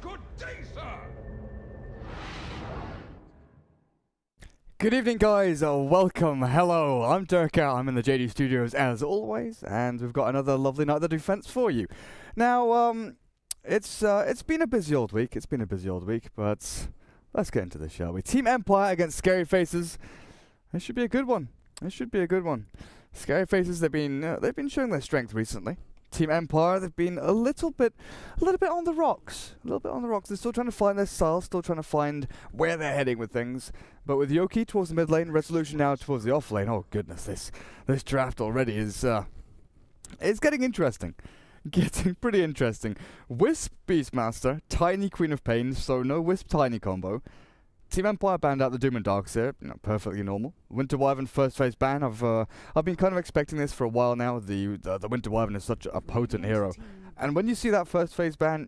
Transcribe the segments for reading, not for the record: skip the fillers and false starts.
Good day, sir! Good evening, guys. Welcome. Hello. I'm Durka. I'm in the JD Studios as always, and we've got another lovely night of defense for you. Now, it's been a busy old week. But let's get into this, shall we? Team Empire against Scary Faces. It should be a good one. Scary Faces. They've been showing their strength recently. Team Empire, they've been a little bit on the rocks. They're still trying to find their style, still trying to find where they're heading with things. But with Yoki towards the mid lane, Resolution now towards the off lane. Oh goodness, this draft already is it's getting interesting. Getting pretty interesting. Wisp Beastmaster, Tiny Queen of Pain, so no Wisp Tiny combo. Team Empire banned out the Doom and Darkseer, perfectly normal. Winter Wyvern first phase ban. I've been kind of expecting this for a while now. The Winter Wyvern is such a potent hero, and when you see that first phase ban,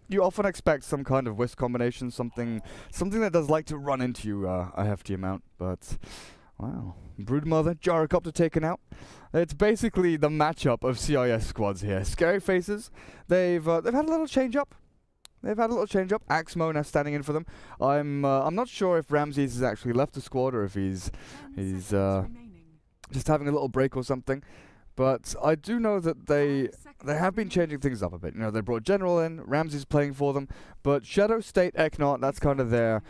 you often expect some kind of Wisp combination, something that does like to run into you a hefty amount. But wow, Broodmother, Gyrocopter taken out. It's basically the matchup of CIS squads here. Scary Faces, they've had a little change up. Axmo now standing in for them. I'm not sure if Ramses has actually left the squad or if he's just having a little break or something. But I do know that they have been changing things up a bit. They brought General in, Ramses playing for them, but Shadow, State, Eknot, that's kind of their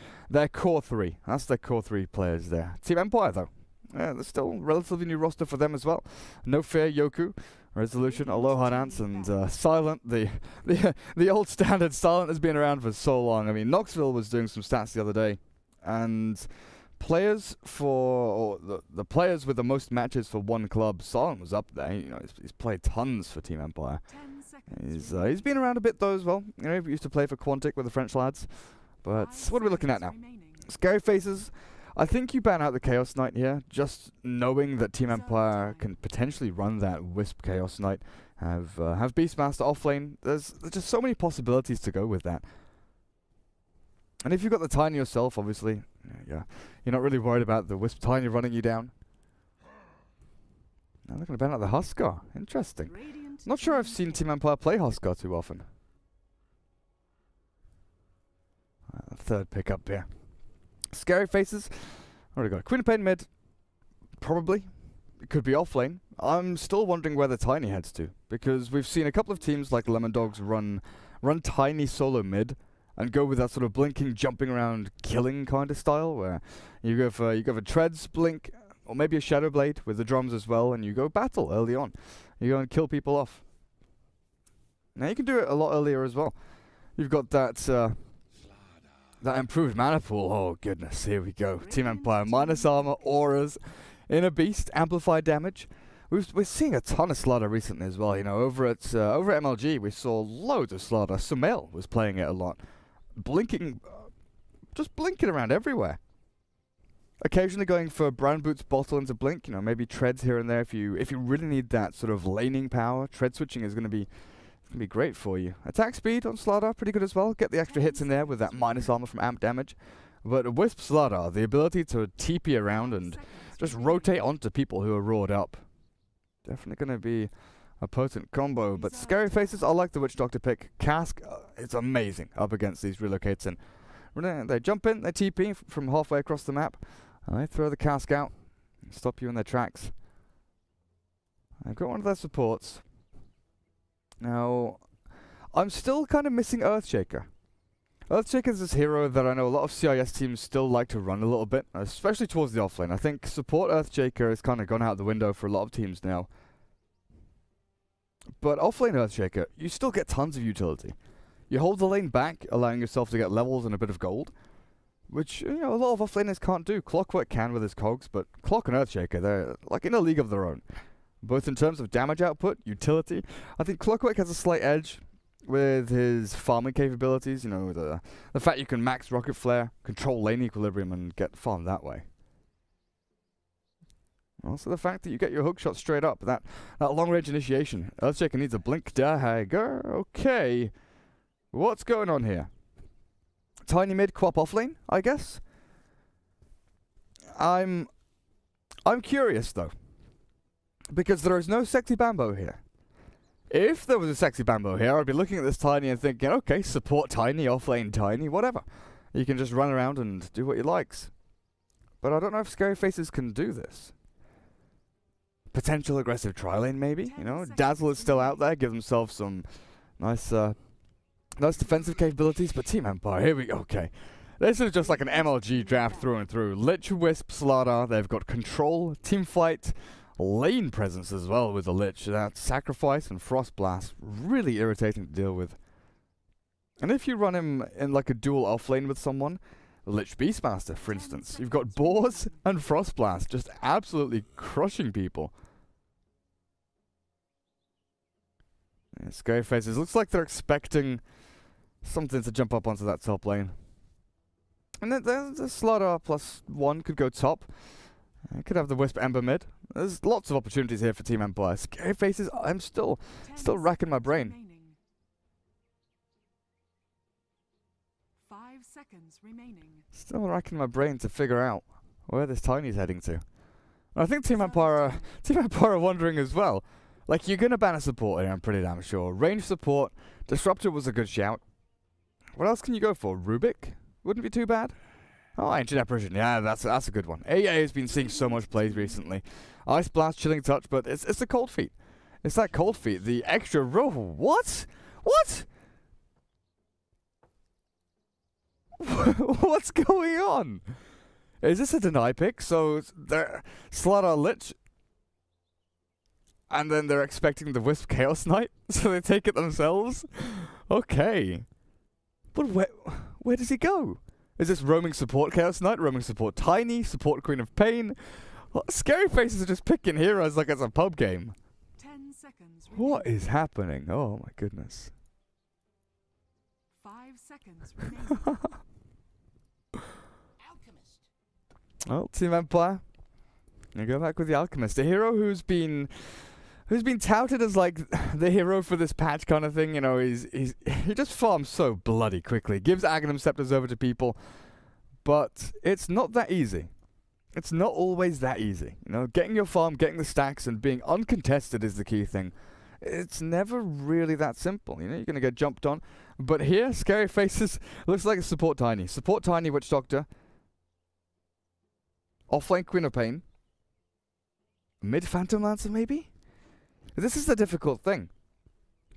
core three. That's their core three players there. Team Empire though, there's still a relatively new roster for them as well. No Fear, Yoku, Resolution, Aloha Dance, and Silent. The old standard Silent has been around for so long. I mean, Knoxville was doing some stats the other day, and players the players with the most matches for one club, Silent was up there. He's played tons for Team Empire. He's been around a bit though as well. He used to play for Quantic with the French lads. But what are we looking at now? Scary Faces. I think you ban out the Chaos Knight here, just knowing that Team Empire can potentially run that Wisp Chaos Knight, have Beastmaster offlane. There's just so many possibilities to go with that. And if you've got the Tiny yourself, obviously, you're not really worried about the Wisp Tiny running you down. Now they're going to ban out the Huskar. Interesting. Not sure I've seen Team Empire play Huskar too often. Third pick up here. Scary Faces. Already got a Queen of Pain mid. Probably. It could be offlane. I'm still wondering where the Tiny heads to, because we've seen a couple of teams like Lemon Dogs run Tiny solo mid and go with that sort of blinking, jumping around, killing kind of style, where you go for Treads, Blink, or maybe a Shadow Blade with the drums as well, and you go battle early on. You go and kill people off. Now you can do it a lot earlier as well. You've got that improved mana pool. Oh goodness, here we go. Team Empire, minus armor, auras, inner beast, amplified damage. We're seeing a ton of Slaughter recently as well. Over at MLG we saw loads of Slaughter. Sumail was playing it a lot, blinking, just blinking around everywhere. Occasionally going for Brown Boots bottle into blink. Maybe Treads here and there if you really need that sort of laning power. Tread switching is going to be great for you. Attack speed on Slaughter, pretty good as well. Get the extra hits in there with that minus armor from amp damage. But Wisp Slaughter, the ability to TP around and just rotate onto people who are roared up. Definitely going to be a potent combo. But Scary Faces, I like the Witch Doctor pick. Cask, it's amazing up against these relocates. And they jump in, they TP from halfway across the map. And they throw the Cask out and stop you in their tracks. I've got one of their supports. Now, I'm still kind of missing Earthshaker. Earthshaker is this hero that I know a lot of CIS teams still like to run a little bit, especially towards the offlane. I think support Earthshaker has kind of gone out the window for a lot of teams now. But offlane Earthshaker, you still get tons of utility. You hold the lane back, allowing yourself to get levels and a bit of gold, which a lot of offlaners can't do. Clockwork can with his cogs, but Clock and Earthshaker, they're like in a league of their own. Both in terms of damage output, utility. I think Clockwork has a slight edge with his farming capabilities. The fact you can max Rocket Flare, control lane equilibrium, and get farmed that way. Also the fact that you get your hook shot straight up, that long range initiation. Earthshaker needs a blink dagger. Okay. What's going on here? Tiny mid quap offlane, I guess. I'm curious though, because there is no Sexy Bambo here. If there was a sexy Bambo here, I'd be looking at this Tiny and thinking, okay, support Tiny, offlane Tiny, whatever. You can just run around and do what you likes. But I don't know if Scary Faces can do this. Potential aggressive tri-lane, maybe. You know, Dazzle is still out there. Give themselves some nice defensive capabilities. But Team Empire, here we go. Okay. This is just like an MLG draft through and through. Lich, Wisp, Slardar. They've got control, team fight, lane presence as well with the Lich. That Sacrifice and Frost Blast. Really irritating to deal with. And if you run him in like a dual offlane with someone, Lich Beastmaster, for instance, you've got Boars and Frost Blast just absolutely crushing people. Yeah, Scary Faces. Looks like they're expecting something to jump up onto that top lane. And then the Slardar +1 could go top. Could have the Wisp Ember mid. There's lots of opportunities here for Team Empire. Scary Faces, I'm still racking my brain. 5 seconds remaining. Still racking my brain to figure out where this Tiny's heading to. And I think Team Empire are wondering as well. Like, you're gonna ban a support here, I'm pretty damn sure. Range support, Disruptor was a good shout. What else can you go for? Rubik? Wouldn't be too bad. Oh, Ancient Apparition, yeah, that's a good one. AA has been seeing so much plays recently. Ice Blast, Chilling Touch, but it's the Cold Feet. It's that Cold Feet, the extra roll. What? What? What's going on? Is this a deny pick? So they're Slardar Lich, and then they're expecting the Wisp Chaos Knight, so they take it themselves? Okay. But where does he go? Is this roaming support Chaos Knight, roaming support Tiny, support Queen of Pain? Well, Scary Faces are just picking heroes like it's a pub game. 10 seconds. What is happening? Oh my goodness. 5 seconds remaining. Alchemist. Well, Team Empire. You go back with the Alchemist, a hero who's been touted as like the hero for this patch kind of thing. You know, he just farms so bloody quickly, gives Aghanim Scepters over to people, but it's not that easy. It's not always that easy. You know, getting your farm, getting the stacks, and being uncontested is the key thing. It's never really that simple. You know, you're gonna get jumped on. But here, Scary Faces looks like a support Tiny. Support Tiny Witch Doctor. Offlane Queen of Pain. Mid Phantom Lancer, maybe? This is the difficult thing.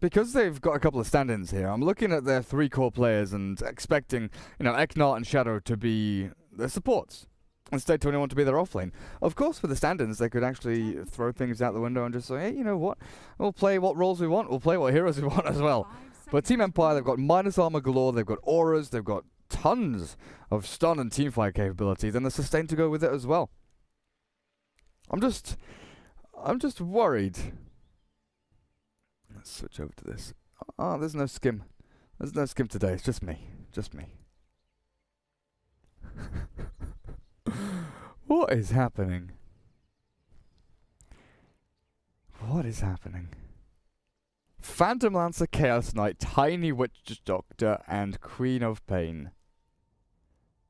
Because they've got a couple of stand-ins here, I'm looking at their 3 core players and expecting, you know, Eknart and Shadow to be their supports. Instead, 21 to be their offlane. Of course, with the stand-ins, they could actually throw things out the window and just say, hey, you know what? We'll play what roles we want. We'll play what heroes we want as well. But Team Empire, they've got minus armor galore. They've got auras. They've got tons of stun and teamfight capabilities. And the sustain to go with it as well. I'm just worried. Let's switch over to this. Oh, there's no skim. There's no skim today. It's just me. Just me. What is happening? What is happening? Phantom Lancer, Chaos Knight, Tiny Witch Doctor, and Queen of Pain.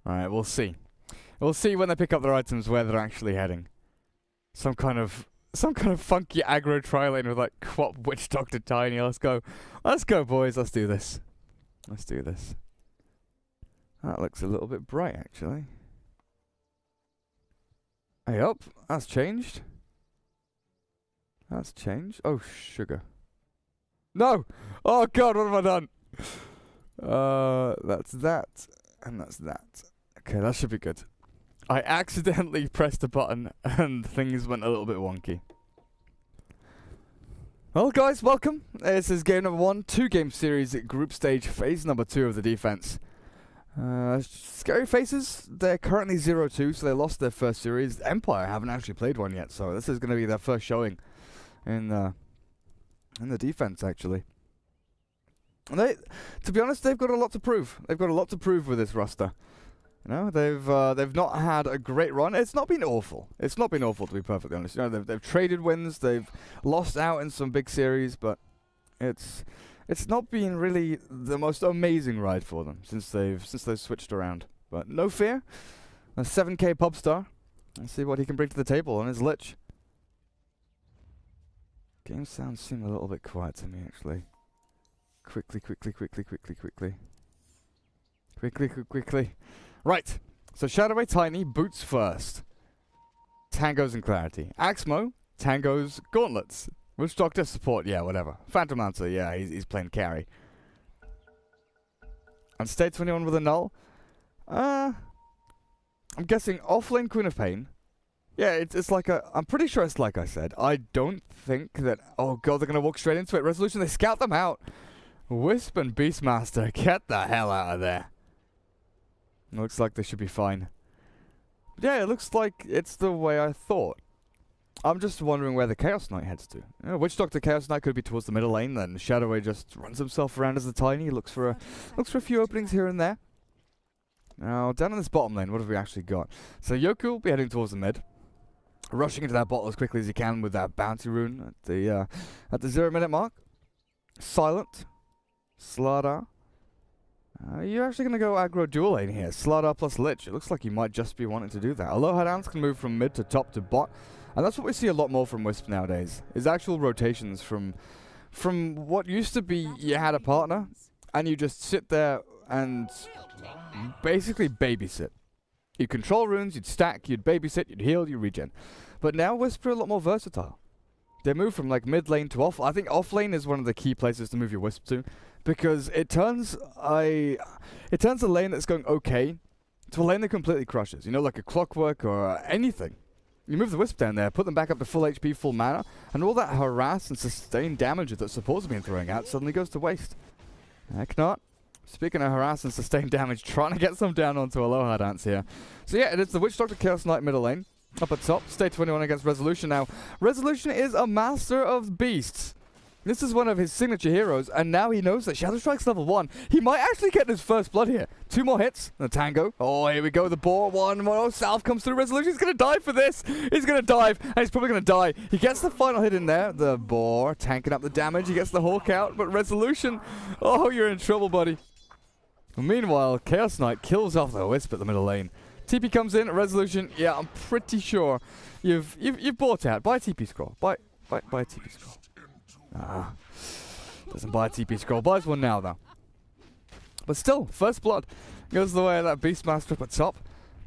Alright, we'll see. We'll see when they pick up their items where they're actually heading. Some kind of funky aggro tri-lane with like Quap Witch Doctor Tiny. Let's go. Let's go, boys. Let's do this. Let's do this. That looks a little bit bright, actually. Hey up, that's changed. That's changed. Oh, sugar. No! Oh god, what have I done? That's that, and that's that. Okay, that should be good. I accidentally pressed a button, and things went a little bit wonky. Well, guys, welcome. This is game number 1, 2-game series, group stage, phase number 2 of the defense. Scary Faces, they're currently 0-2, so they lost their first series. Empire haven't actually played one yet, so this is going to be their first showing in the defense, actually. And to be honest, they've got a lot to prove. They've got a lot to prove with this roster. You know, they've not had a great run. It's not been awful. It's not been awful, to be perfectly honest. You know, they've traded wins. They've lost out in some big series, but it's not been really the most amazing ride for them since they've switched around. But no fear, a 7K pub star. Let's see what he can bring to the table on his Lich. Game sounds seem a little bit quiet to me, actually. Quickly. Right. So Shadowway Tiny boots first. Tangos and Clarity. Axmo, Tangos, Gauntlets. Witch Doctor support, yeah, whatever. Phantom Lancer, yeah, he's playing carry. And State 21 with a null. I'm guessing offlane Queen of Pain. Yeah, it's like a... I'm pretty sure it's like I said. I don't think that... Oh god, they're going to walk straight into it. Resolution, they scout them out. Wisp and Beastmaster, get the hell out of there. Looks like they should be fine. Yeah, it looks like it's the way I thought. I'm just wondering where the Chaos Knight heads to. You know, Witch Doctor Chaos Knight could be towards the middle lane, then Shadowway just runs himself around as the Tiny, looks for a few openings here and there. Now, down in this bottom lane, what have we actually got? So Yoku will be heading towards the mid. Rushing into that bottle as quickly as he can with that bounty rune at the 0 minute mark. Silent. Slardar. You're actually going to go aggro dual lane here. Slardar plus Lich. It looks like you might just be wanting to do that. Aloha Dance can move from mid to top to bot. And that's what we see a lot more from Wisp nowadays. Is actual rotations from what used to be you had a partner and you just sit there and basically babysit. You'd control runes, you'd stack, you'd babysit, you'd heal, you'd regen. But now Wisp are a lot more versatile. They move from like mid lane to off. I think off lane is one of the key places to move your Wisp to, because it turns a lane that's going okay to a lane that completely crushes. You know, like a Clockwork or anything. You move the Wisp down there, put them back up to full HP, full mana, and all that harass and sustain damage that support's been throwing out suddenly goes to waste. Heck not. Speaking of harass and sustain damage, trying to get some down onto Aloha Dance here. So yeah, it is the Witch Doctor Chaos Knight middle lane. Up at top, State 21 against Resolution now. Resolution is a master of beasts. This is one of his signature heroes, and now he knows that Shadow Strike's level 1. He might actually get his first blood here. 2 more hits, the Tango. Oh, here we go, the boar. 1 more. Oh, Salve comes through. Resolution. He's going to dive for this. He's going to dive, and he's probably going to die. He gets the final hit in there. The boar tanking up the damage. He gets the Hawk out, but Resolution. Oh, you're in trouble, buddy. Meanwhile, Chaos Knight kills off the Wisp at the middle lane. TP comes in. Resolution. Yeah, I'm pretty sure you've bought out. Buy a TP scroll. Buy a TP scroll. Doesn't buy a TP scroll. Buys one now, though. But still, first blood goes the way of that Beastmaster up at top.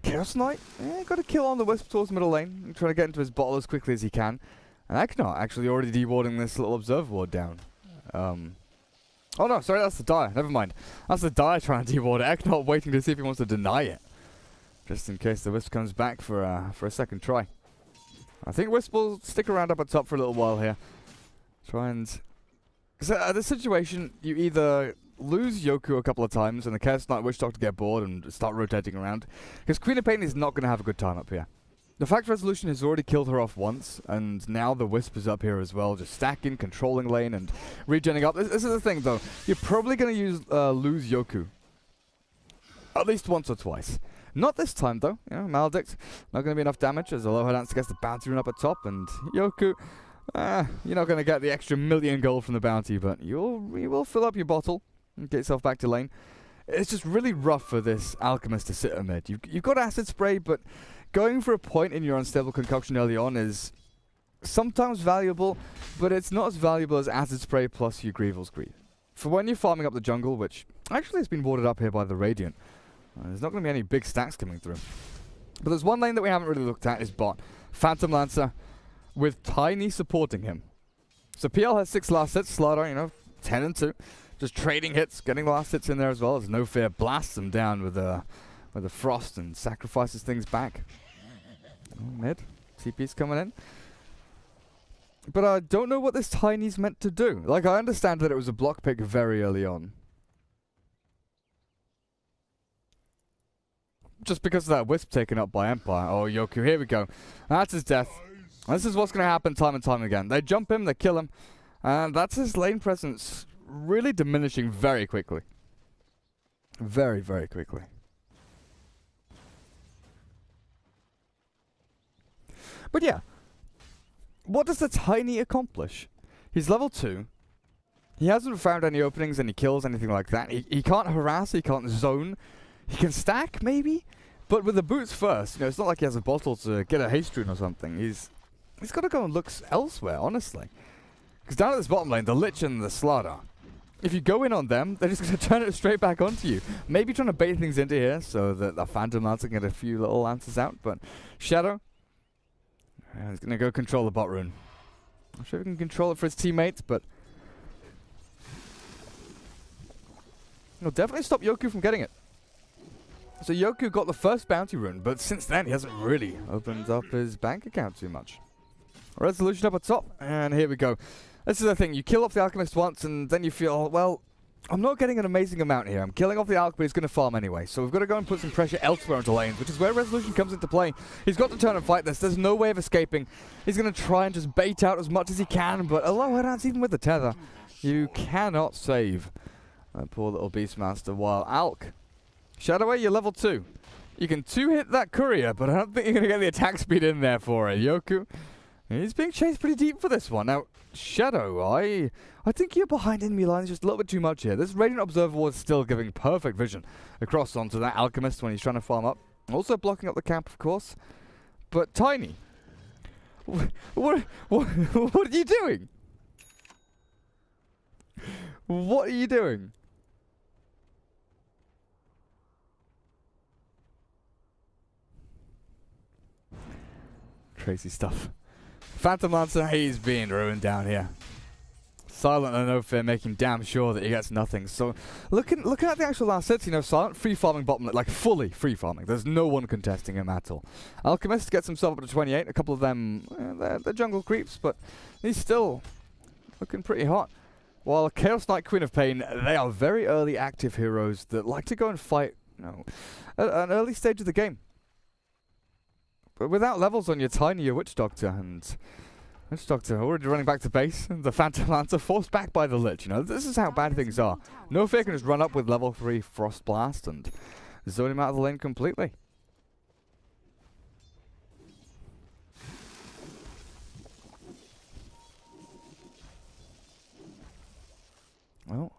Chaos Knight, got a kill on the Wisp towards middle lane. Trying to get into his bottle as quickly as he can. And Aknot actually already dewarding this little Observe ward down. Oh no, sorry, that's the Dire. Never mind. That's the Dire trying to deward it. Aknot waiting to see if he wants to deny it. Just in case the Wisp comes back for a second try. I think Wisp will stick around up at top for a little while here. Try and... Because this situation, you either lose Yoku a couple of times and the Chaos Knight Witch Doctor get bored and start rotating around. Because Queen of Pain is not going to have a good time up here. The fact Resolution has already killed her off once, and now the Wisp is up here as well, just stacking, controlling lane, and regenning up. This is the thing, though. You're probably going to lose Yoku. At least once or twice. Not this time, though. You know, Maledict, not going to be enough damage as Aloha Dance gets the bounty rune up at top, and Yoku... you're not going to get the extra 1,000,000 gold from the bounty, but you will fill up your bottle and get yourself back to lane. It's just really rough for this Alchemist to sit amid. You've got Acid Spray, but going for a point in your Unstable Concoction early on is sometimes valuable, but it's not as valuable as Acid Spray plus your Grieval's Greed. For when you're farming up the jungle, which actually has been warded up here by the Radiant, there's not going to be any big stacks coming through. But there's one lane that we haven't really looked at, is bot. Phantom Lancer, with Tiny supporting him. So PL has 6 last hits, Slardar, you know, 10 and 2. Just trading hits, getting the last hits in there as well, as No Fear blasts them down with the frost and sacrifices things back. Mid, TP's coming in. But I don't know what this Tiny's meant to do. Like, I understand that it was a block pick very early on. Just because of that Wisp taken up by Empire. Oh, Yoku, here we go. That's his death. This is what's going to happen time and time again. They jump him, they kill him, and that's his lane presence really diminishing very quickly. Very, very quickly. But yeah, what does the Tiny accomplish? He's level 2. He hasn't found any openings, any kills, anything like that. He can't harass, he can't zone. He can stack, maybe? But with the boots first, you know, it's not like he has a bottle to get a haste rune or something. He's got to go and look elsewhere, honestly. Because down at this bottom lane, the Lich and the Slardar, if you go in on them, they're just going to turn it straight back onto you. Maybe trying to bait things into here so that the Phantom Lancer can get a few little lances out. But Shadow, he's going to go control the bot rune. I'm sure he can control it for his teammates, but he'll definitely stop Yoku from getting it. So Yoku got the first bounty rune, but since then he hasn't really opened up his bank account too much. Resolution up at top, and here we go. This is the thing, you kill off the Alchemist once, and then you feel, well, I'm not getting an amazing amount here. I'm killing off the Alch, but he's going to farm anyway. So we've got to go and put some pressure elsewhere into lanes, which is where Resolution comes into play. He's got to turn and fight this. There's no way of escaping. He's going to try and just bait out as much as he can, but Aloha, even with the tether, you cannot save that poor little Beastmaster. While Alch, Shadowway, you're level 2. You can 2-hit that courier, but I don't think you're going to get the attack speed in there for it. Yoku, he's being chased pretty deep for this one. Now, Shadow, I think you're behind enemy lines just a little bit too much here. This Radiant Observer was still giving perfect vision across onto that Alchemist when he's trying to farm up. Also blocking up the camp, of course. But Tiny, what are you doing? What are you doing? Crazy stuff. Phantom Lancer, he's being ruined down here. Silent and No Fear making damn sure that he gets nothing. So looking at the actual last sets, you know, Silent free farming bottom, like fully free farming. There's no one contesting him at all. Alchemist gets himself up to 28. A couple of them, they're jungle creeps, but he's still looking pretty hot. While Chaos Knight, Queen of Pain, they are very early active heroes that like to go and fight, you know, at an early stage of the game. But without levels on your Tiny, your Witch Doctor, and Witch Doctor already running back to base, and the Phantom Lancer forced back by the Lich. You know, this is how bad things are. No Fear can just run up with level 3 Frost Blast and zone him out of the lane completely. Well,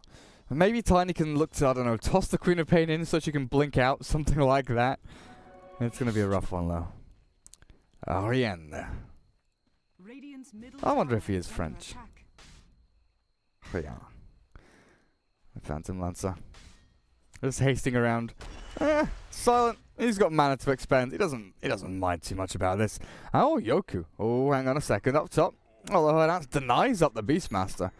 maybe Tiny can look to, I don't know, toss the Queen of Pain in so she can blink out, something like that. It's going to be a rough one, though. Ariane. I wonder if he is French. Oh, yeah. The Phantom Lancer. Just hasting around. Silent. He's got mana to expend. He doesn't mind too much about this. Oh, Yoku. Oh, hang on a second. Up top. Although that denies up the Beastmaster.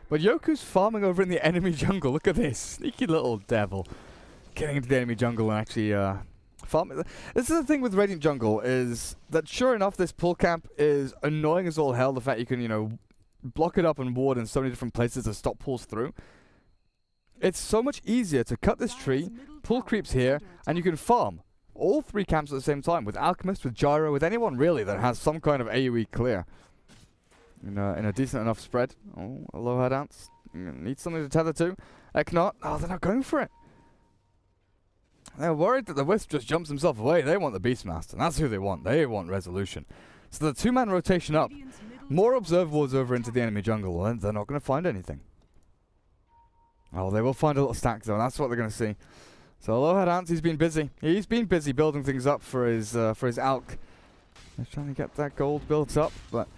But Yoku's farming over in the enemy jungle. Look at this. Sneaky little devil. Getting into the enemy jungle and actually farming. This is the thing with Radiant Jungle, is that sure enough this pull camp is annoying as all hell. The fact you can, you know, block it up and ward in so many different places to stop pulls through. It's so much easier to cut this tree, pull creeps here, and you can farm all 3 camps at the same time with Alchemist, with Gyro, with anyone really that has some kind of AoE clear. In a decent enough spread. Oh, Aloha Dance. Need something to tether to. Eknot. Oh, they're not going for it. They're worried that the Wisp just jumps himself away. They want the Beastmaster. That's who they want. They want Resolution. So the 2-man rotation up. More Observer Wards over into the enemy jungle, and they're not going to find anything. Oh, they will find a little stack though, and that's what they're going to see. So Aloha Dance, he's been busy. He's been busy building things up for his Alch. He's trying to get that gold built up, but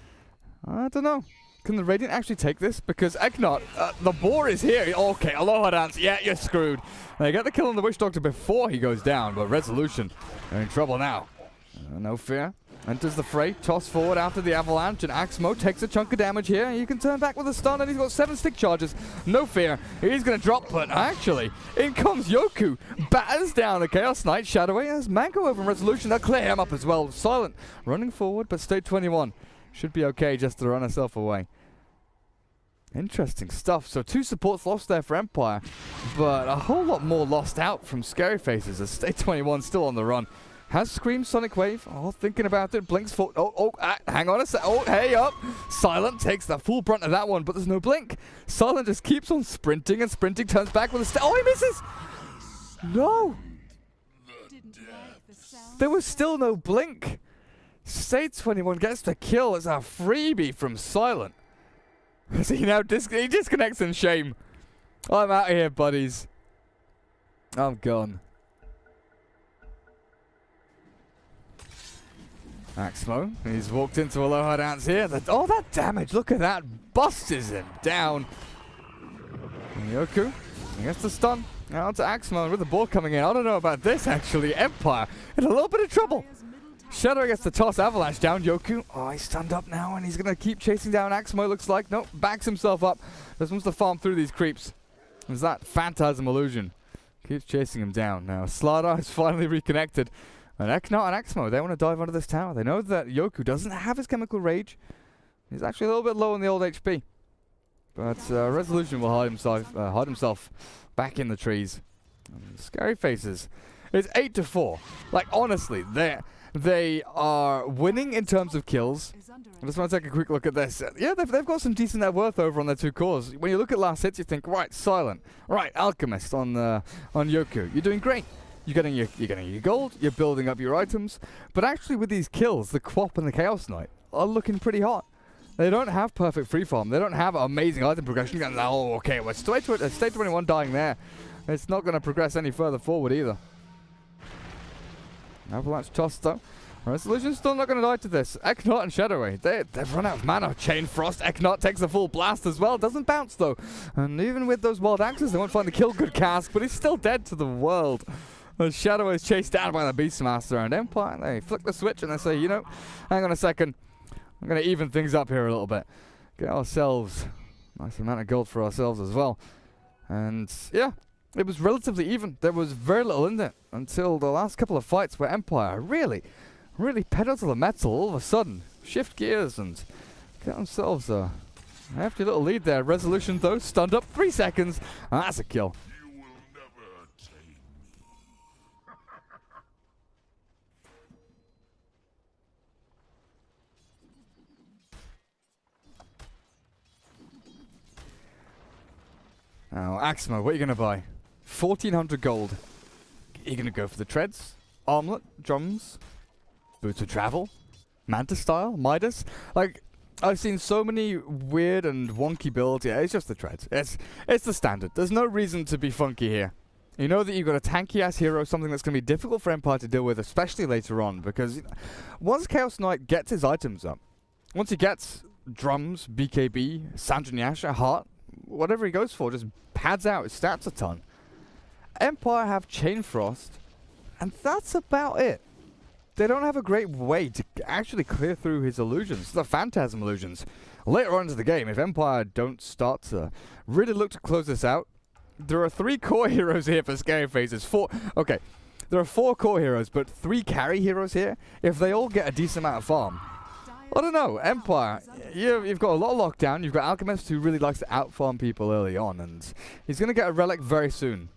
I don't know. Can the Radiant actually take this? Because Eknot, the boar is here. Okay, Aloha Dance. Yeah, you're screwed. They get the kill on the Witch Doctor before he goes down, but Resolution are in trouble now. No Fear. Enters the fray. Toss forward after the avalanche, and Axmo takes a chunk of damage here. You can turn back with a stun, and he's got 7 stick charges. No Fear. He's going to drop, but actually, in comes Yoku. Batters down the Chaos Knight. Shadowway has Mango over in Resolution. They'll clear him up as well. Silent. Running forward, but state 21. Should be okay just to run herself away. Interesting stuff. So 2 supports lost there for Empire, but a whole lot more lost out from Scary Faces as State 21 still on the run. Has Scream Sonic Wave. Oh, thinking about it. Blinks for... hang on a sec. Oh, hey up. Silent takes the full brunt of that one, but there's no blink. Silent just keeps on sprinting, and sprinting turns back with a... Oh, he misses! No! There was still no blink. State 21 gets the kill as a freebie from Silent. So he now he disconnects in shame. I'm out of here, buddies. I'm gone. Axmo, he's walked into Aloha Dance here. Oh, that damage, look at that. Busts him down. And Yoku, he gets the stun. Now on to Axmo with the ball coming in. I don't know about this, actually. Empire in a little bit of trouble. Shadow gets the toss. Avalanche down. Yoku, oh, he's stunned up now, and he's going to keep chasing down Axmo, looks like. Nope, backs himself up. Just wants to farm through these creeps. There's that Phantasm illusion. Keeps chasing him down. Now, Slardar is finally reconnected. And Eknot and Axmo, they want to dive under this tower. They know that Yoku doesn't have his chemical rage. He's actually a little bit low on the old HP. But Resolution will hide himself back in the trees. Scary Faces. It's 8-4. Like, honestly, they are winning in terms of kills. I just want to take a quick look at this. Yeah, they've got some decent net worth over on their 2 cores. When you look at last hits, you think, right, Silent. Right, Alchemist on Yoku. You're doing great. You're getting your gold, you're building up your items, but actually with these kills, the Quap and the Chaos Knight are looking pretty hot. They don't have perfect free farm. They don't have amazing item progression. Oh, okay, well, state 21 dying there. It's not going to progress any further forward either. Avalanche toss though. Resolution's still not going to die to this. Eknot and Shadowway, they've run out of mana. Chain Frost, Eknot takes a full blast as well. Doesn't bounce though. And even with those wild axes, they won't find the kill good cask, but he's still dead to the world. The Shadow is chased down by the Beastmaster, and Empire, they flick the switch and they say, you know, hang on a second, I'm going to even things up here a little bit. Get ourselves a nice amount of gold for ourselves as well. And yeah, it was relatively even. There was very little in it until the last couple of fights where Empire really pedal to the metal all of a sudden. Shift gears and get themselves a hefty little lead there. Resolution though, stunned up 3 seconds, and that's a kill. Now, Axmo, what are you going to buy? 1,400 gold. Are you going to go for the treads? Armlet? Drums? Boots of travel? Manta style? Midas? Like, I've seen so many weird and wonky builds. Yeah, it's just the treads. It's the standard. There's no reason to be funky here. You know that you've got a tanky-ass hero, something that's going to be difficult for Empire to deal with, especially later on, because once Chaos Knight gets his items up, once he gets drums, BKB, Sanjanyasha, Heart, whatever he goes for, just pads out his stats a ton. Empire have Chain Frost, and that's about it. They don't have a great way to actually clear through his illusions, the Phantasm illusions. Later on into the game, if Empire don't start to really look to close this out, there are 3 core heroes here for Scary Faces. Okay, there are 4 core heroes, but 3 carry heroes here. If they all get a decent amount of farm, I don't know, Empire, you've got a lot of lockdown. You've got Alchemist who really likes to outfarm people early on, and he's going to get a relic very soon.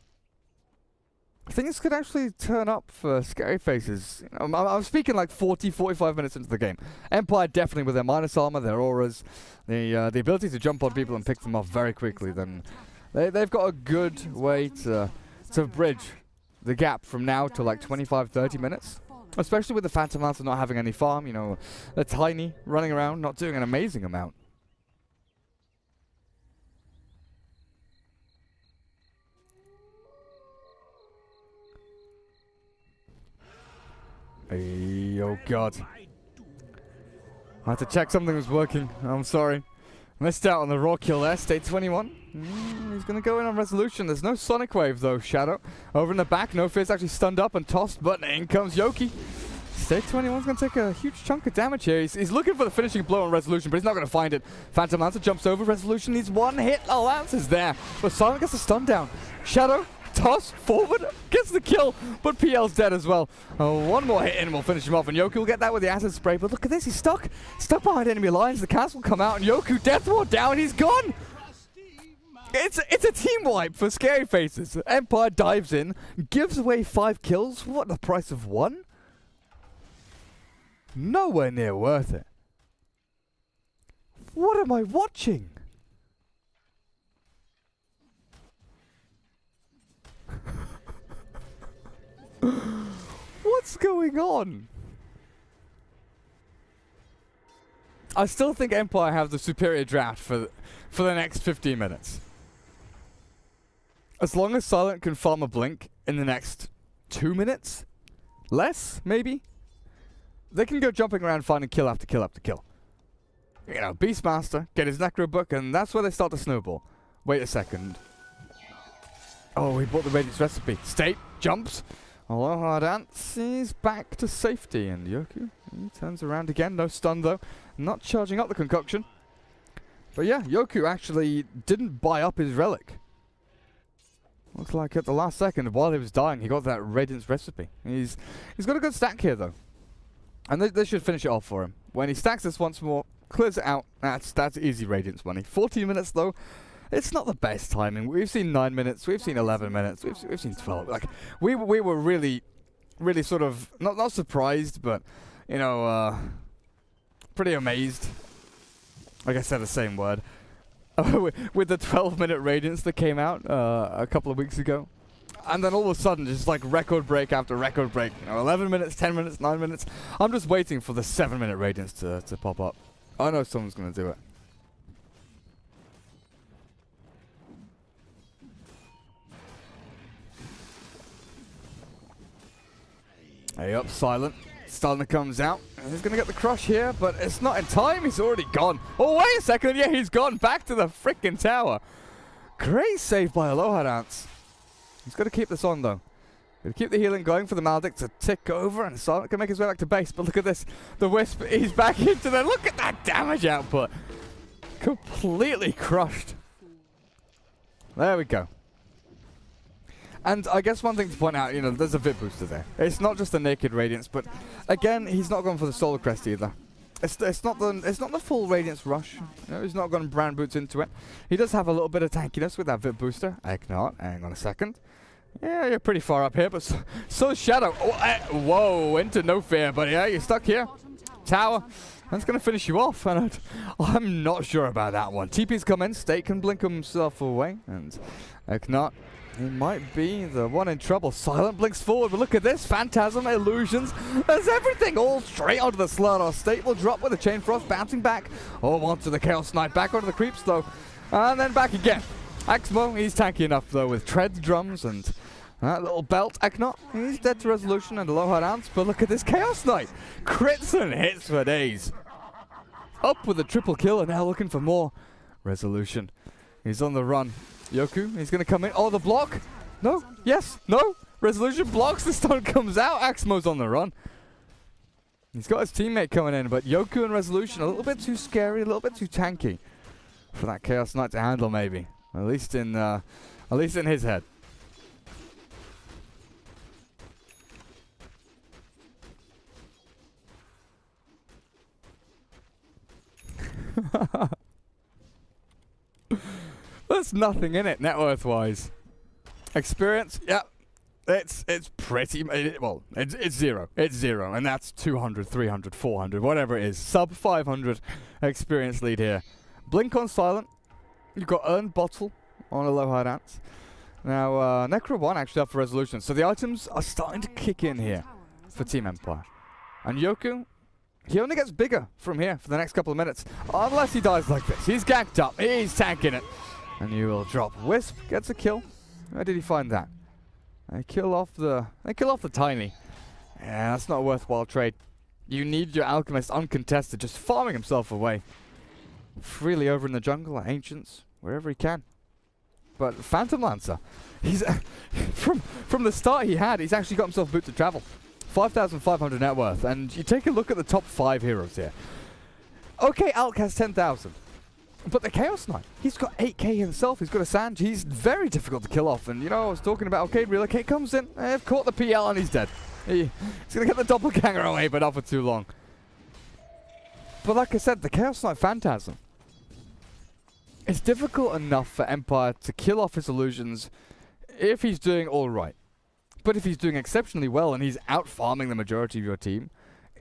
Things could actually turn up for Scary Faces. You know, I'm speaking like 40, 45 minutes into the game. Empire definitely with their minus armor, their auras, the ability to jump on people and pick them off very quickly. Then they've got a good way to bridge the gap from now to like 25, 30 minutes. Especially with the Phantom Lancer not having any farm, you know, they're tiny, running around, not doing an amazing amount. Hey, oh god. I had to check something was working, I'm sorry. Missed out on the raw kill there, state 21. He's going to go in on Resolution. There's no Sonic Wave though, Shadow. Over in the back, No Fear's actually stunned up and tossed, but in comes Yoki. State 21's going to take a huge chunk of damage here. He's looking for the finishing blow on Resolution, but he's not going to find it. Phantom Lancer jumps over. Resolution needs 1 hit. Oh, Lance is there. But Silent gets the stun down. Shadow, toss, forward, gets the kill, but PL's dead as well. 1 more hit in and we'll finish him off. And Yoku will get that with the acid spray, but look at this. He's stuck behind enemy lines. The cast will come out, and Yoku, Death Ward down. He's gone. It's a team wipe for Scary Faces. Empire dives in, gives away 5 kills. What, the price of 1? Nowhere near worth it. What am I watching? What's going on? I still think Empire have the superior draft for the next 15 minutes. As long as Silent can farm a blink in the next 2 minutes, less maybe, they can go jumping around finding kill after kill after kill. You know, Beastmaster, get his Necro book, and that's where they start to snowball. Wait a second. Oh, he bought the Radiance recipe. State, jumps. Aloha Dance, he's back to safety, and Yoku, he turns around again. No stun, though. Not charging up the concoction. But yeah, Yoku actually didn't buy up his relic. Looks like at the last second, while he was dying, he got that Radiance recipe. He's got a good stack here, though. And they should finish it off for him. When he stacks this once more, clears it out, that's easy Radiance money. 14 minutes, though, it's not the best timing. We've seen 9 minutes, we've seen 11 minutes, we've seen 12. Like, we were really sort of, not surprised, but, you know, pretty amazed. Like I said, the same word. With the 12-minute Radiance that came out a couple of weeks ago. And then all of a sudden, just like record break after record break. You know, 11 minutes, 10 minutes, 9 minutes. I'm just waiting for the 7-minute Radiance to pop up. I know someone's going to do it. Hey up, Silent. Stunner comes out. He's going to get the crush here, but it's not in time. He's already gone. Oh, wait a second. Yeah, he's gone back to the freaking tower. Great save by Aloha Dance. He's got to keep this on, though. Got to keep the healing going for the Maledict to tick over, and Silent can make his way back to base. But look at this. The Wisp, he's back into there. Look at that damage output. Completely crushed. There we go. And I guess one thing to point out, you know, there's a VIP booster there. It's not just a naked Radiance, but again, he's not going for the Solar Crest either. It's not the full Radiance rush. You know, he's not going brand boots into it. He does have a little bit of tankiness with that VIP booster. Ignite. Hang on a second. Yeah, you're pretty far up here, but so Shadow. Oh, whoa, into no fear, but yeah, you're stuck here. Tower. That's going to finish you off. And I'm not sure about that one. TP's come in. State can blink himself away, and Ignite. He might be the one in trouble. Silent blinks forward, but look at this. Phantasm, illusions. There's everything all straight onto the Slardar. State will drop with a Chain Frost, bouncing back. Oh, onto the Chaos Knight. Back onto the creeps, though. And then back again. Axmo, he's tanky enough, though, with tread drums and that little belt. Eknot, he's dead to Resolution and Aloha Dance. But look at this Chaos Knight. Crits and hits for days. Up with a triple kill and now looking for more. Resolution. He's on the run. Yoku, he's going to come in. Oh, the block. No. Yes. No. Resolution blocks. The stun comes out. Axmo's on the run. He's got his teammate coming in, but Yoku and Resolution a little bit too scary, a little bit too tanky for that Chaos Knight to handle, maybe. At least in his head. There's nothing in it net worth wise. Experience, yeah, it's pretty well. It's zero. It's zero, and that's 200, 300, 400, whatever it is. Sub 500 experience lead here. Blink on Silent. You've got Earn Bottle on Aloha Dance. Now Necro 1 actually up for Resolution, so the items are starting to kick in here for Team Empire. And Yoku, he only gets bigger from here for the next couple of minutes, unless he dies like this. He's ganked up. He's tanking it. And you will drop. Wisp gets a kill. Where did he find that? They kill off the Tiny. Yeah, that's not a worthwhile trade. You need your Alchemist uncontested, just farming himself away. Freely over in the jungle, at Ancients, wherever he can. But Phantom Lancer, he's from the start he's actually got himself boot to travel. 5,500 net worth, and you take a look at the top 5 heroes here. Okay, Alk has 10,000. But the Chaos Knight, he's got 8k himself. He's got a Sanj. He's very difficult to kill off. And, you know, I was talking about Arcade Relocate comes in. They've caught the PL and he's dead. He's going to get the doppelganger away, but not for too long. But like I said, the Chaos Knight Phantasm. It's difficult enough for Empire to kill off his illusions if he's doing all right. But if he's doing exceptionally well and he's out-farming the majority of your team,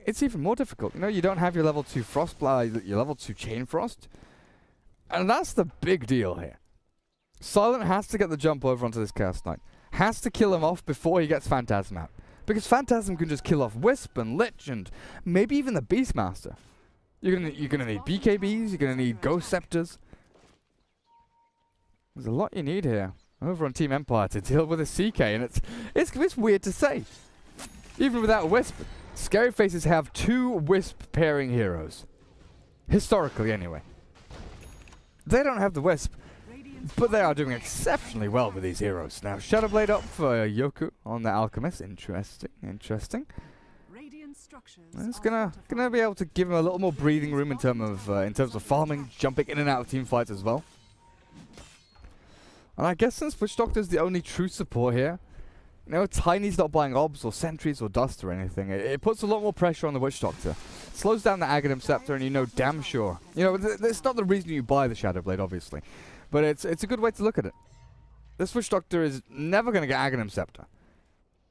it's even more difficult. You know, you don't have your level 2 Frostblade, your level 2 Chain Frost. And that's the big deal here. Silent has to get the jump over onto this Chaos Knight. Has to kill him off before he gets Phantasm out. Because Phantasm can just kill off Wisp and Lich and maybe even the Beastmaster. You're gonna need BKBs, you're gonna need Ghost Scepters. There's a lot you need here over on Team Empire to deal with a CK, and it's weird to say. Even without Wisp, Scary Faces have 2 Wisp pairing heroes. Historically, anyway. They don't have the Wisp, but they are doing exceptionally well with these heroes. Now, Shadowblade up for Yoku on the Alchemist. Interesting, interesting. It's gonna be able to give him a little more breathing room in terms of farming, jumping in and out of team fights as well. And I guess since Witch Doctor's the only true support here, you know, Tiny's not buying obs or sentries or dust or anything. It puts a lot more pressure on the Witch Doctor. Slows down the Aghanim Scepter, and you know damn sure. You know, it's not the reason you buy the Shadowblade, obviously. But it's a good way to look at it. This Witch Doctor is never going to get Aghanim Scepter.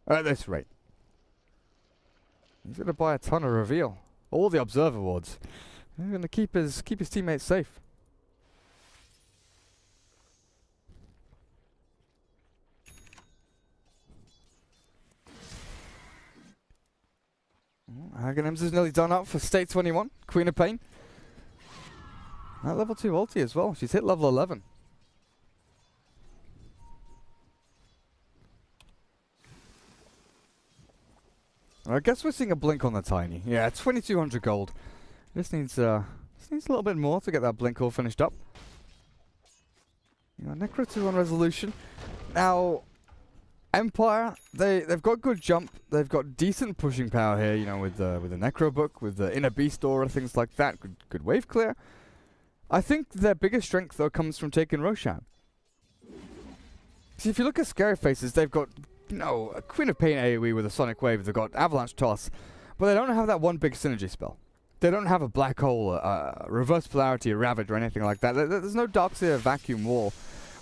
At this rate. He's going to buy a ton of Reveal. All the Observer Wards. He's going to keep his teammates safe. Aghanims is nearly done up for State 21. Queen of Pain. That level 2 ulti as well. She's hit level 11. I guess we're seeing a blink on the Tiny. Yeah, 2200 gold. This needs a little bit more to get that blink all finished up. You know, Necro 2 on resolution. Now, Empire, they've got good jump. They've got decent pushing power here. You know, with the Necro book, with the Inner Beast aura, things like that. Good wave clear. I think their biggest strength though comes from taking Roshan. See, if you look at Scary Faces, they've got, you know, a Queen of Pain AoE with a Sonic Wave. They've got Avalanche Toss, but they don't have that one big synergy spell. They don't have a Black Hole, Reverse Polarity, a Ravage, or anything like that. There's no Darkseer Vacuum Wall.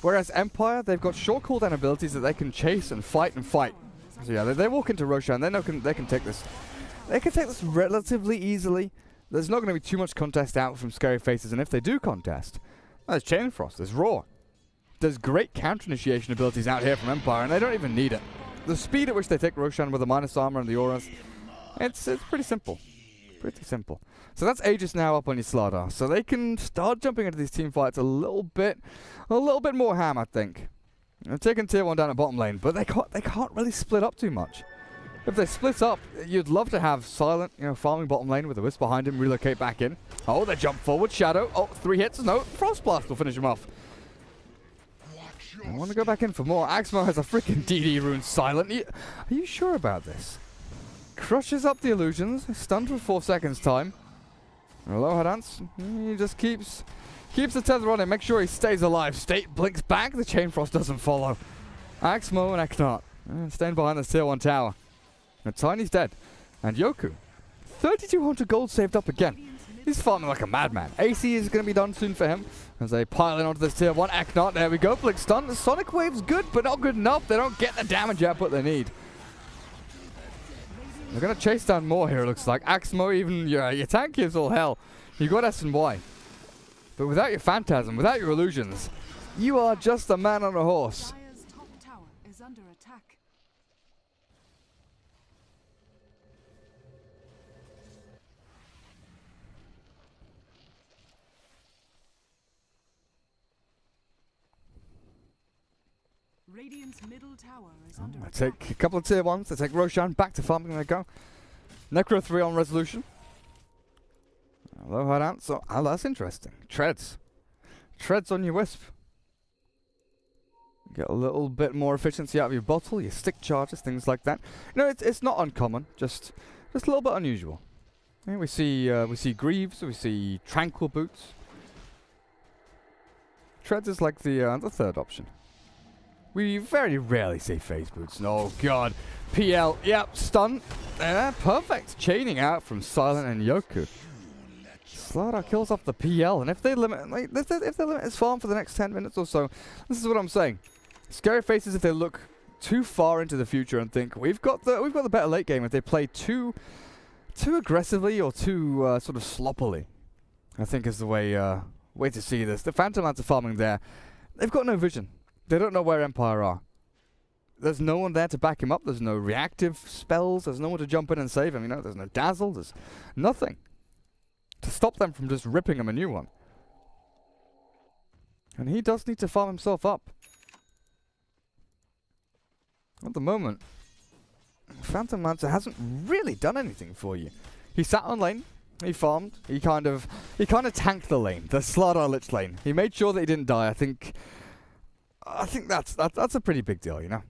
Whereas Empire, they've got short cooldown abilities that they can chase and fight and fight. So yeah, they walk into Roshan. They can take this. They can take this relatively easily. There's not going to be too much contest out from Scary Faces, and if they do contest, there's Chain Frost, there's Roar. There's great counter-initiation abilities out here from Empire, and they don't even need it. The speed at which they take Roshan with the minus armor and the auras, it's pretty simple. Pretty simple. So that's Aegis now up on your Slardar, so they can start jumping into these team fights a little bit more ham, I think. They're taking tier 1 down at bottom lane, but they can't really split up too much. If they split up, you'd love to have Silent, you know, farming bottom lane with a Wisp behind him, relocate back in. Oh, they jump forward, Shadow. Oh, 3 hits. No, Frost Blast will finish him off. I want to go back in for more. Axmo has a freaking DD rune Silent. Are you sure about this? Crushes up the illusions, stunned for 4 seconds time. Aloha Dance, he just keeps the tether on him, make sure he stays alive. State blinks back, the Chain Frost doesn't follow. Axmo and Eknart staying behind the tier 1 tower. And Tiny's dead. And Yoku, 3,200 gold saved up again. He's farming like a madman. AC is going to be done soon for him as they pile in onto this tier 1. Eknart, there we go. Blink stun. The Sonic Wave's good, but not good enough. They don't get the damage output they need. They're going to chase down more here, it looks like. Axmo, even your tank gives all hell. You got S and Y. But without your Phantasm, without your illusions, you are just a man on a horse. Dire's top tower is under attack. Radiant's middle tower is under I attack. take a couple of tier 1s. They take Roshan back to farming. They go. Necro 3 on resolution. Aloha Dance. Oh, that's interesting. Treads. Treads on your Wisp. Get a little bit more efficiency out of your bottle, your stick charges, things like that. No, it's not uncommon. Just a little bit unusual. Yeah, we see Greaves. We see Tranquil Boots. Treads is like the third option. We very rarely see Phase Boots. Oh god. PL, yep, stun. Perfect. Chaining out from Silent and Yoku. Slardar kills off the PL, and if they limit his farm for the next 10 minutes or so, this is what I'm saying. Scary Faces, if they look too far into the future and think we've got the better late game, if they play too aggressively or too sort of sloppily, I think is the way to see this. The Phantom Lands are farming there. They've got no vision. They don't know where Empire are. There's no one there to back him up. There's no reactive spells. There's no one to jump in and save him. You know, there's no dazzle. There's nothing to stop them from just ripping him a new one. And he does need to farm himself up. At the moment, Phantom Lancer hasn't really done anything for you. He sat on lane, he farmed, he kind of tanked the lane, the Slardar Lich lane. He made sure that he didn't die. I think that's a pretty big deal, you know.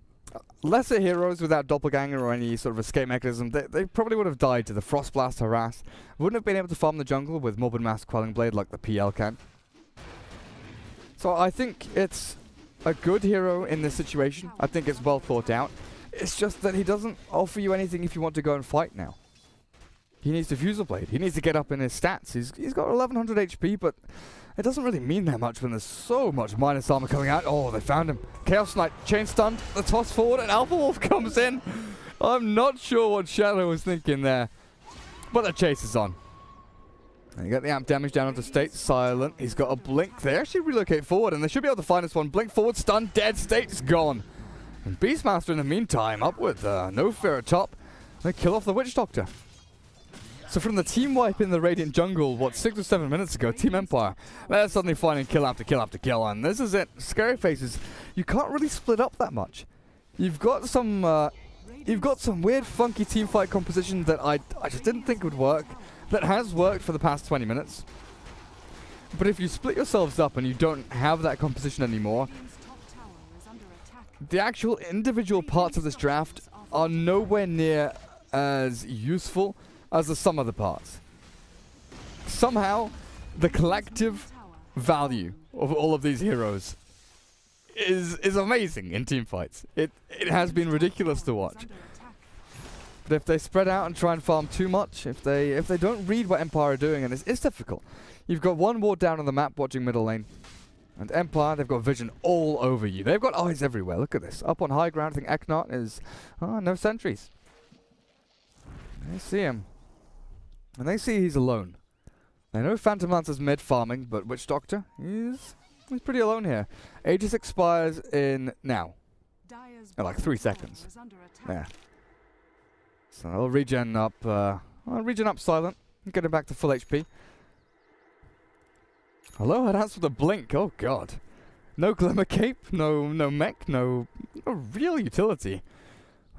Lesser heroes without Doppelganger or any sort of escape mechanism, they probably would have died to the Frostblast harass. Wouldn't have been able to farm the jungle with Morbid Mass Quelling Blade like the PL can. So I think it's a good hero in this situation. I think it's well thought out. It's just that he doesn't offer you anything if you want to go and fight now. He needs Diffusal Blade. He needs to get up in his stats. He's got 1100 HP, but it doesn't really mean that much when there's so much minus armor coming out. Oh, they found him. Chaos Knight chain stunned, the toss forward, and Alpha Wolf comes in. I'm not sure what Shadow was thinking there, but the chase is on. And you get the amp damage down onto State. Silent. He's got a blink. They actually relocate forward, and they should be able to find this one. Blink forward, stun, dead. State's gone. And Beastmaster in the meantime, up with no fear at top. They kill off the Witch Doctor. So from the team wipe in the Radiant jungle, what, 6 or 7 minutes ago, Team Empire, they're suddenly finding kill after kill after kill, and this is it. Scary Faces, you can't really split up that much. You've got some weird, funky team fight composition that I just didn't think would work, that has worked for the past 20 minutes. But if you split yourselves up and you don't have that composition anymore, the actual individual parts of this draft are nowhere near as useful as the sum of the parts. Somehow, the collective value of all of these heroes is amazing in team fights. It has been ridiculous to watch. But if they spread out and try and farm too much, if they don't read what Empire are doing, and it's difficult. You've got one ward down on the map watching middle lane. And Empire, they've got vision all over you. They've got eyes everywhere. Look at this. Up on high ground, I think Eknart is... no sentries. They see him. And they see he's alone. They know Phantom Lancer's mid farming, but Witch Doctor, he's pretty alone here. Aegis expires in now. In like 3 seconds. Yeah. So I'll regen up, Silent. Get him back to full HP. Hello, I'd answer with a blink. Oh god. No Glimmer Cape, no mech, no real utility.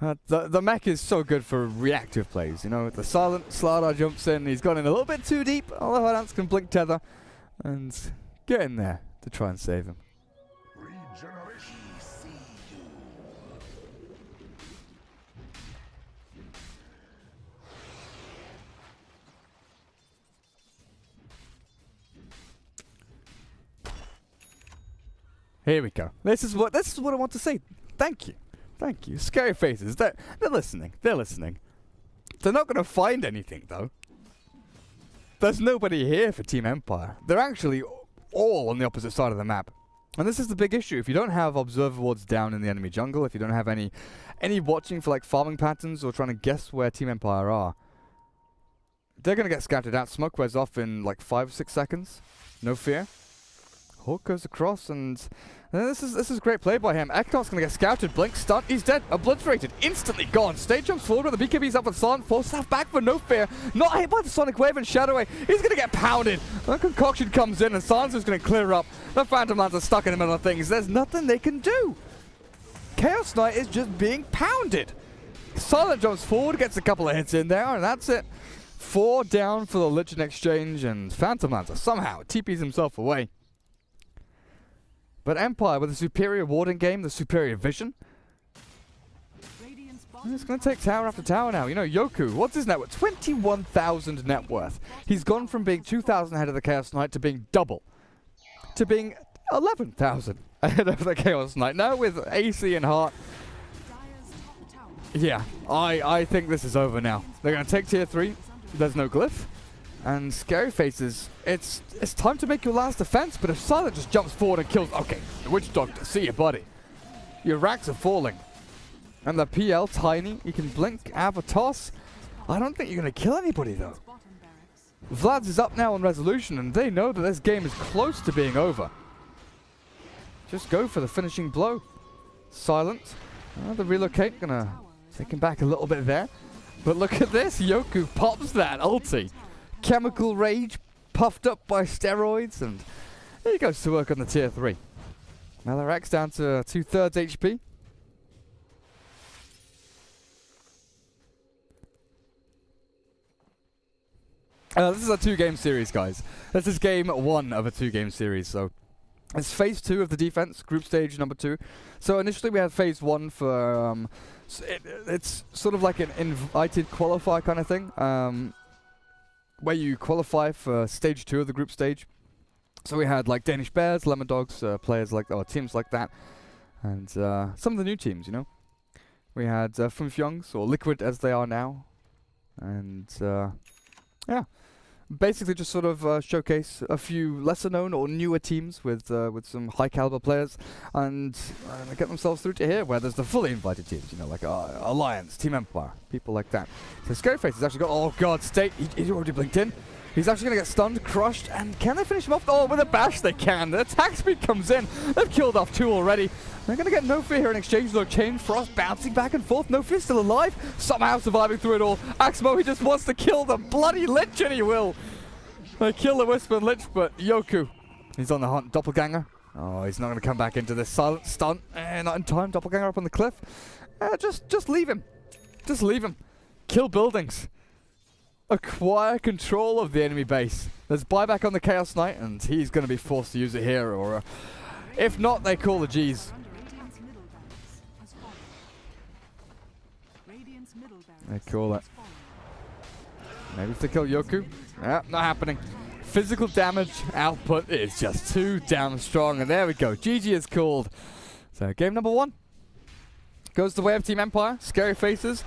The mech is so good for reactive plays, you know. The Silent Slardar jumps in, he's gone in a little bit too deep, although Hadance can blink tether and get in there to try and save him. Here we go. This is what I want to say. Thank you. Thank you. Scary Faces. They're listening. They're listening. They're not going to find anything, though. There's nobody here for Team Empire. They're actually all on the opposite side of the map. And this is the big issue. If you don't have observer wards down in the enemy jungle, if you don't have any watching for like farming patterns or trying to guess where Team Empire are, they're going to get scouted out. Smoke wears off in like 5 or 6 seconds. No fear. Hawk goes across, and this is great play by him. Eknar's going to get scouted. Blink, stun. He's dead. Obliterated. Instantly gone. Stage jumps forward with the BKB's up with Silent. Force half back for no fear. Not hit by the Sonic Wave and Shadow Wave. He's going to get pounded. The concoction comes in, and Silence is going to clear up. The Phantom Lancer stuck in the middle of things. There's nothing they can do. Chaos Knight is just being pounded. Silent jumps forward, gets a couple of hits in there, and that's it. 4 down for the Lich in exchange, and Phantom Lancer somehow TPs himself away. But Empire, with the superior warding game, the superior vision, it's going to take tower after tower now. You know, Yoku, what's his net worth? 21,000 net worth. He's gone from being 2,000 ahead of the Chaos Knight to being double. To being 11,000 ahead of the Chaos Knight. Now with AC and Heart. Yeah, I think this is over now. They're going to take tier 3. There's no glyph. And Scary Faces, it's time to make your last defense, but if Silent just jumps forward and kills... Okay, the Witch Doctor, see you, buddy. Your racks are falling. And the PL, tiny, you can blink, have a toss. I don't think you're going to kill anybody, though. Vlad's is up now on resolution, and they know that this game is close to being over. Just go for the finishing blow. Silent. The relocate, going to take him back a little bit there. But look at this, Yoku pops that ulti. Chemical Rage, puffed up by steroids, and he goes to work on the tier 3. Malarak's down to 2/3 HP. This is a 2-game series, guys. This is game 1 of a 2-game series, so it's phase 2 of the defense, group stage number 2. So initially we had phase 1 for, it's sort of like an invited qualifier kind of thing, where you qualify for stage 2 of the group stage. So we had like Danish Bears, Lemon Dogs, players like, or teams like that, and some of the new teams, you know. We had Funfyongs, or Liquid as they are now, and yeah. Basically just sort of showcase a few lesser known or newer teams with some high caliber players, and get themselves through to here where there's the fully invited teams, you know, like Alliance, Team Empire, people like that. So Scaryface has actually got, oh god, State, he's already blinked in. He's actually going to get stunned, crushed, and can they finish him off? Oh, with a bash they can. The attack speed comes in. They've killed off 2 already. They're going to get No Fear here in exchange, though. Chain Frost bouncing back and forth. No Fear still alive, somehow surviving through it all. Axmo, he just wants to kill the bloody Lich, and he will. They kill the Wisp and Lich, but Yoku, he's on the hunt. Doppelganger. Oh, he's not going to come back into this silent stunt. Not in time. Doppelganger up on the cliff. Just leave him. Just leave him. Kill buildings. Acquire control of the enemy base. There's buyback on the Chaos Knight, and he's going to be forced to use it here, or if not, they call the G's. They call it. Maybe if they kill Yoku. Yeah, not happening. Physical damage output is just too damn strong, and there we go. GG is called. So game number 1 goes the way of Team Empire. Scary faces.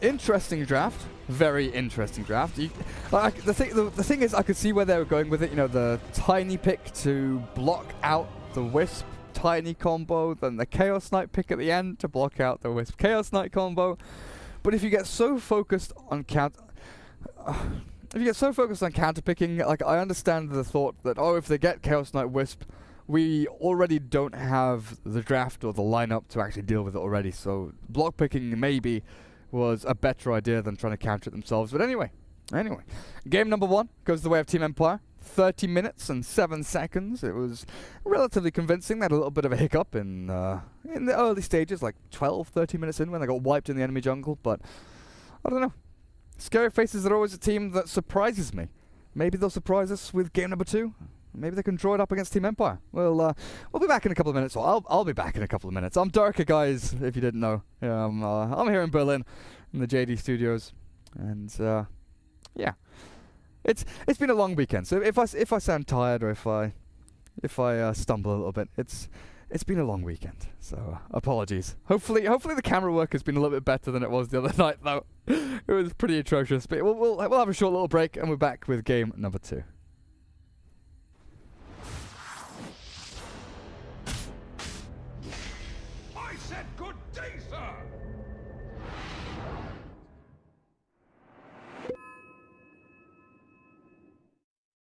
Interesting draft. Very interesting draft. The thing is, I could see where they were going with it. You know, the tiny pick to block out the Wisp tiny combo, then the Chaos Knight pick at the end to block out the Wisp Chaos Knight combo. But if you get so focused on counter picking, like, I understand the thought that, oh, if they get Chaos Knight Wisp, we already don't have the draft or the lineup to actually deal with it already. So block picking maybe was a better idea than trying to counter it themselves. But anyway, game number 1 goes the way of Team Empire. 30 minutes and 7 seconds. It was relatively convincing. They had a little bit of a hiccup in the early stages, like 12, 30 minutes in when they got wiped in the enemy jungle. But I don't know. Scary Faces are always a team that surprises me. Maybe they'll surprise us with game number 2. Maybe they can draw it up against Team Empire. We'll be back in a couple of minutes. Or I'll be back in a couple of minutes. I'm Darker, guys, if you didn't know. I'm here in Berlin, in the JD Studios, and yeah, it's been a long weekend. So if I sound tired or if I stumble a little bit, it's been a long weekend. So apologies. Hopefully the camera work has been a little bit better than it was the other night, though. It was pretty atrocious. But we'll have a short little break, and we're back with game number 2. I said good